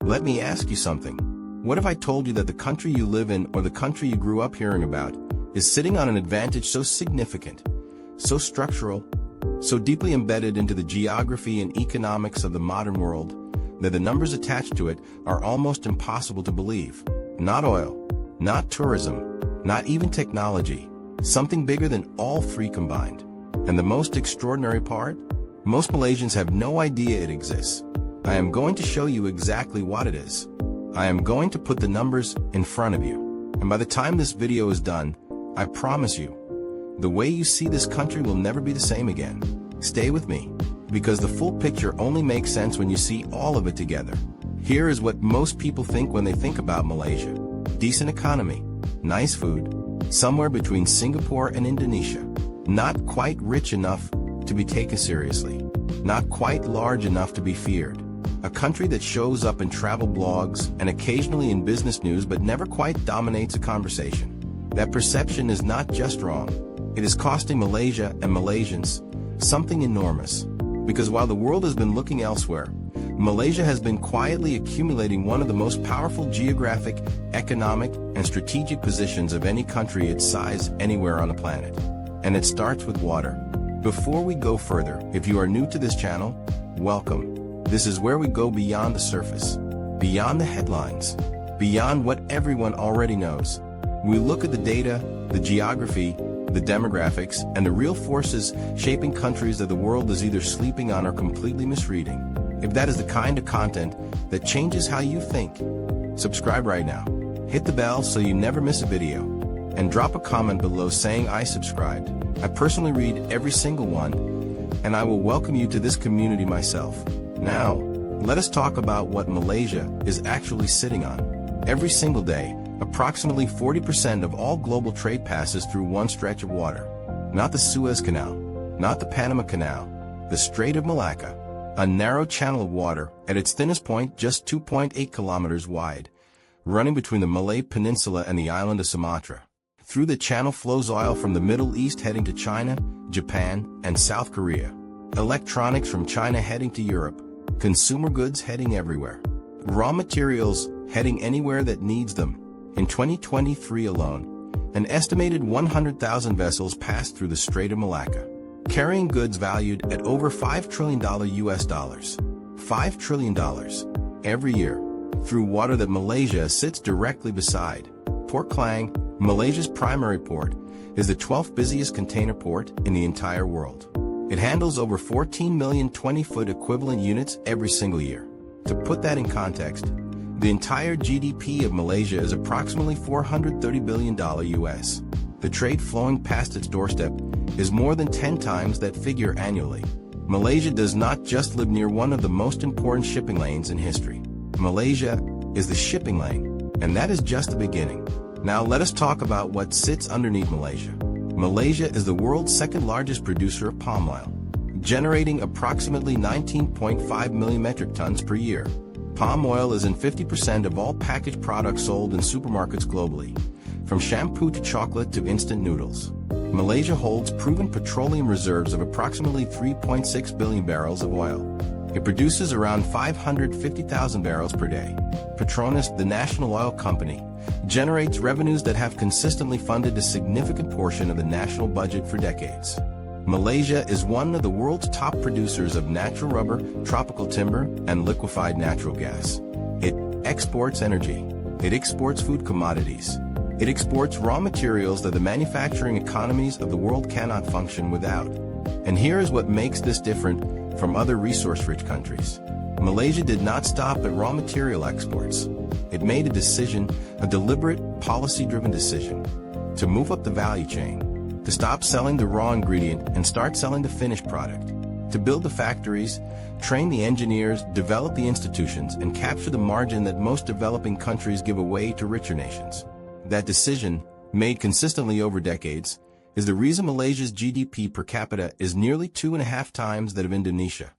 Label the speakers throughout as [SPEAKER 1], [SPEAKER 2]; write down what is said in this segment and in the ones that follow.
[SPEAKER 1] Let me ask you something. What if I told you that the country you live in or the country you grew up hearing about is sitting on an advantage so significant, so structural, so deeply embedded into the geography and economics of the modern world that the numbers attached to it are almost impossible to believe? Not oil, not tourism, not even technology, something bigger than all three combined. And the most extraordinary part? Most Malaysians have no idea it exists. I am going to show you exactly what it is. I am going to put the numbers in front of you. And by the time this video is done, I promise you, the way you see this country will never be the same again. Stay with me, because the full picture only makes sense when you see all of it together. Here is what most people think when they think about Malaysia. Decent economy, nice food, somewhere between Singapore and Indonesia. Not quite rich enough to be taken seriously. Not quite large enough to be feared. A country that shows up in travel blogs and occasionally in business news but never quite dominates a conversation. That perception is not just wrong. It is costing Malaysia and Malaysians something enormous. Because while the world has been looking elsewhere, Malaysia has been quietly accumulating one of the most powerful geographic, economic, and strategic positions of any country its size anywhere on the planet. And it starts with water. Before we go further, if you are new to this channel, welcome. This is where we go beyond the surface, beyond the headlines, beyond what everyone already knows. We look at the data, the geography, the demographics, and the real forces shaping countries that the world is either sleeping on or completely misreading. If that is the kind of content that changes how you think, subscribe right now. Hit the bell so you never miss a video. And drop a comment below saying I subscribed. I personally read every single one, and I will welcome you to this community myself. Now, let us talk about what Malaysia is actually sitting on. Every single day, approximately 40% of all global trade passes through one stretch of water. Not the Suez Canal, not the Panama Canal, the Strait of Malacca, a narrow channel of water at its thinnest point just 2.8 kilometers wide, running between the Malay Peninsula and the island of Sumatra. Through the channel flows oil from the Middle East heading to China, Japan, and South Korea. Electronics from China heading to Europe. Consumer goods heading everywhere. Raw materials heading anywhere that needs them. In 2023 alone, an estimated 100,000 vessels passed through the Strait of Malacca, carrying goods valued at over $5 trillion US dollars. $5 trillion every year through water that Malaysia sits directly beside. Port Klang, Malaysia's primary port, is the 12th busiest container port in the entire world. It handles over 14 million 20-foot equivalent units every single year. To put that in context, the entire GDP of Malaysia is approximately $430 billion US. The trade flowing past its doorstep is more than 10 times that figure annually. Malaysia does not just live near one of the most important shipping lanes in history. Malaysia is the shipping lane, and that is just the beginning. Now let us talk about what sits underneath Malaysia. Malaysia is the world's second largest producer of palm oil, generating approximately 19.5 million metric tons per year. Palm oil is in 50% of all packaged products sold in supermarkets globally, from shampoo to chocolate to instant noodles. Malaysia holds proven petroleum reserves of approximately 3.6 billion barrels of oil. It produces around 550,000 barrels per day. Petronas, the national oil company, generates revenues that have consistently funded a significant portion of the national budget for decades. Malaysia is one of the world's top producers of natural rubber, tropical timber, and liquefied natural gas. It exports energy. It exports food commodities. It exports raw materials that the manufacturing economies of the world cannot function without. And here is what makes this different from other resource-rich countries. Malaysia did not stop at raw material exports. It made a decision, a deliberate, policy-driven decision, to move up the value chain, to stop selling the raw ingredient and start selling the finished product, to build the factories, train the engineers, develop the institutions, and capture the margin that most developing countries give away to richer nations. That decision, made consistently over decades, is the reason Malaysia's GDP per capita is nearly 2.5 times that of Indonesia,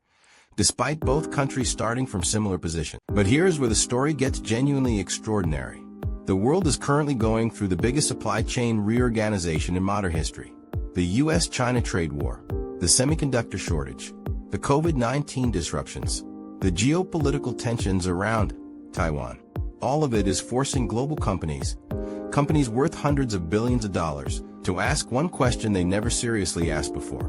[SPEAKER 1] despite both countries starting from similar positions. But here's where the story gets genuinely extraordinary. The world is currently going through the biggest supply chain reorganization in modern history. The US-China trade war, the semiconductor shortage, the COVID-19 disruptions, the geopolitical tensions around Taiwan. All of it is forcing global companies worth hundreds of billions of dollars, to ask one question they never seriously asked before.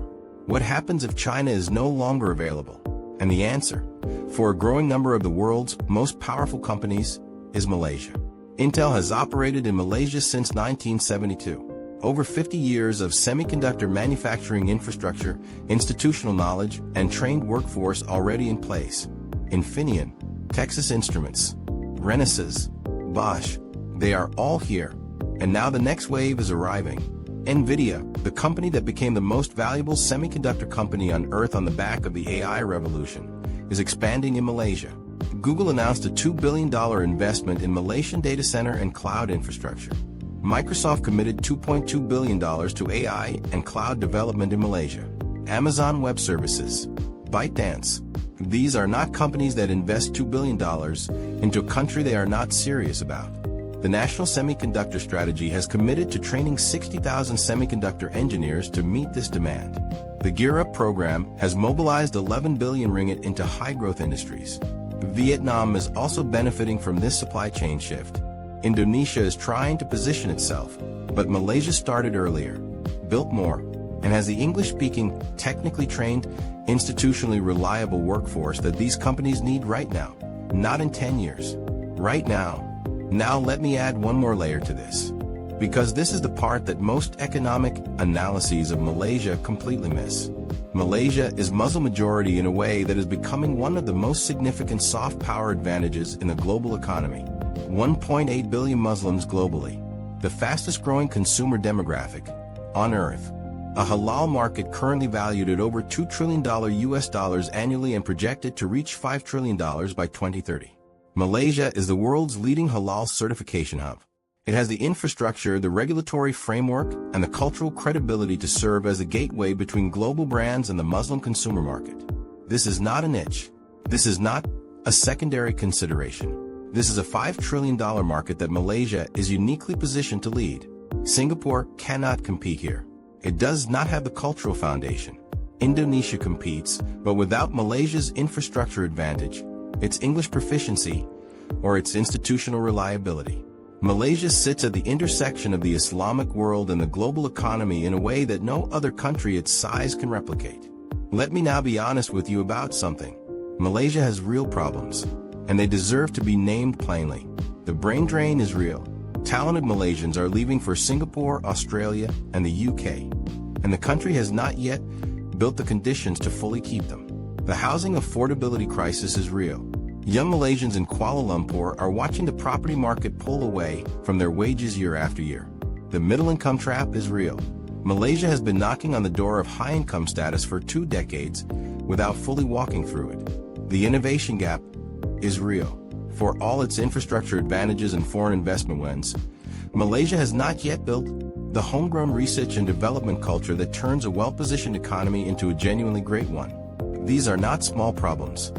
[SPEAKER 1] What happens if China is no longer available? And the answer, for a growing number of the world's most powerful companies, is Malaysia. Intel has operated in Malaysia since 1972. Over 50 years of semiconductor manufacturing infrastructure, institutional knowledge, and trained workforce already in place. Infineon, Texas Instruments, Renesas, Bosch, they are all here. And now the next wave is arriving. NVIDIA, the company that became the most valuable semiconductor company on Earth on the back of the AI revolution, is expanding in Malaysia. Google announced a $2 billion investment in Malaysian data center and cloud infrastructure. Microsoft committed $2.2 billion to AI and cloud development in Malaysia. Amazon Web Services, ByteDance. These are not companies that invest $2 billion into a country they are not serious about. The National Semiconductor Strategy has committed to training 60,000 semiconductor engineers to meet this demand. The Gear Up program has mobilized 11 billion ringgit into high-growth industries. Vietnam is also benefiting from this supply chain shift. Indonesia is trying to position itself, but Malaysia started earlier, built more, and has the English-speaking, technically trained, institutionally reliable workforce that these companies need right now, not in 10 years. Right now. Now let me add one more layer to this, because this is the part that most economic analyses of Malaysia completely miss. Malaysia is Muslim majority in a way that is becoming one of the most significant soft power advantages in the global economy. 1.8 billion Muslims globally, the fastest growing consumer demographic on Earth. A halal market currently valued at over $2 trillion US dollars annually and projected to reach $5 trillion by 2030. Malaysia is the world's leading halal certification hub. It has the infrastructure, the regulatory framework, and the cultural credibility to serve as a gateway between global brands and the Muslim consumer market. This is not a niche. This is not a secondary consideration. This is a $5 trillion market that Malaysia is uniquely positioned to lead. Singapore cannot compete here. It does not have the cultural foundation. Indonesia competes, but without Malaysia's infrastructure advantage, its English proficiency, or its institutional reliability. Malaysia sits at the intersection of the Islamic world and the global economy in a way that no other country its size can replicate. Let me now be honest with you about something. Malaysia has real problems, and they deserve to be named plainly. The brain drain is real. Talented Malaysians are leaving for Singapore, Australia, and the UK, and the country has not yet built the conditions to fully keep them. The housing affordability crisis is real. Young Malaysians in Kuala Lumpur are watching the property market pull away from their wages year after year. The middle income trap is real. Malaysia has been knocking on the door of high income status for 2 decades without fully walking through it. The innovation gap is real. For all its infrastructure advantages and foreign investment wins, Malaysia has not yet built the homegrown research and development culture that turns a well-positioned economy into a genuinely great one. These are not small problems.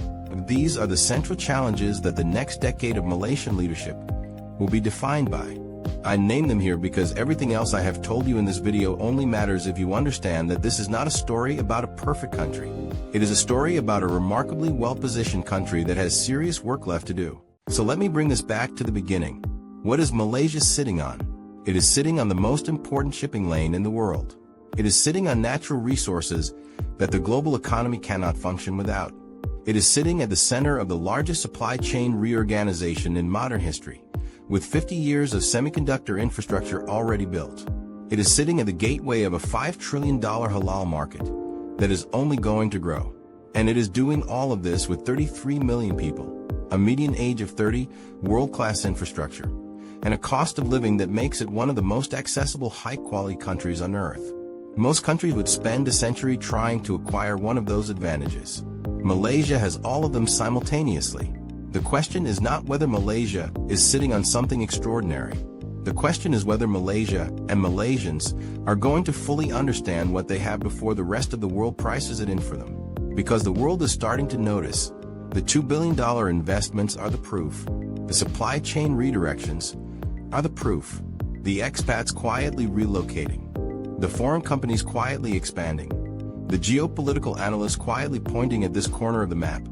[SPEAKER 1] These are the central challenges that the next decade of Malaysian leadership will be defined by. I name them here because everything else I have told you in this video only matters if you understand that this is not a story about a perfect country. It is a story about a remarkably well-positioned country that has serious work left to do. So let me bring this back to the beginning. What is Malaysia sitting on? It is sitting on the most important shipping lane in the world. It is sitting on natural resources that the global economy cannot function without. It is sitting at the center of the largest supply chain reorganization in modern history, with 50 years of semiconductor infrastructure already built. It is sitting at the gateway of a $5 trillion halal market that is only going to grow. And it is doing all of this with 33 million people, a median age of 30, world-class infrastructure, and a cost of living that makes it one of the most accessible high-quality countries on Earth. Most countries would spend a century trying to acquire one of those advantages. Malaysia has all of them simultaneously. The question is not whether Malaysia is sitting on something extraordinary. The question is whether Malaysia and Malaysians are going to fully understand what they have before the rest of the world prices it in for them. Because the world is starting to notice. The $2 billion investments are the proof. The supply chain redirections are the proof. The expats quietly relocating. The foreign companies quietly expanding. The geopolitical analysts quietly pointing at this corner of the map.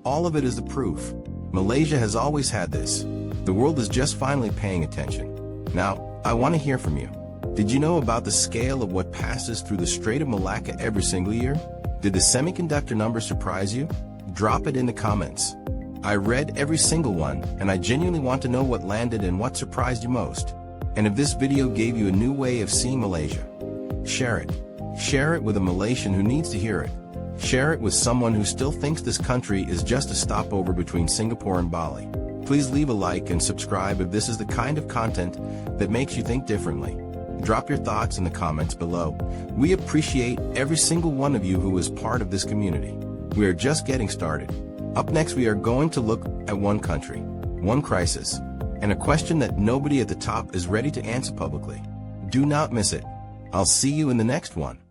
[SPEAKER 1] All of it is the proof. Malaysia has always had this. The world is just finally paying attention. Now, I want to hear from you. Did you know about the scale of what passes through the Strait of Malacca every single year? Did the semiconductor number surprise you? Drop it in the comments. I read every single one, and I genuinely want to know what landed and what surprised you most. And if this video gave you a new way of seeing Malaysia, share it. Share it with a Malaysian who needs to hear it. Share it with someone who still thinks this country is just a stopover between Singapore and Bali. Please leave a like and subscribe if this is the kind of content that makes you think differently. Drop your thoughts in the comments below. We appreciate every single one of you who is part of this community. We are just getting started. Up next, we are going to look at one country, one crisis, and a question that nobody at the top is ready to answer publicly. Do not miss it. I'll see you in the next one.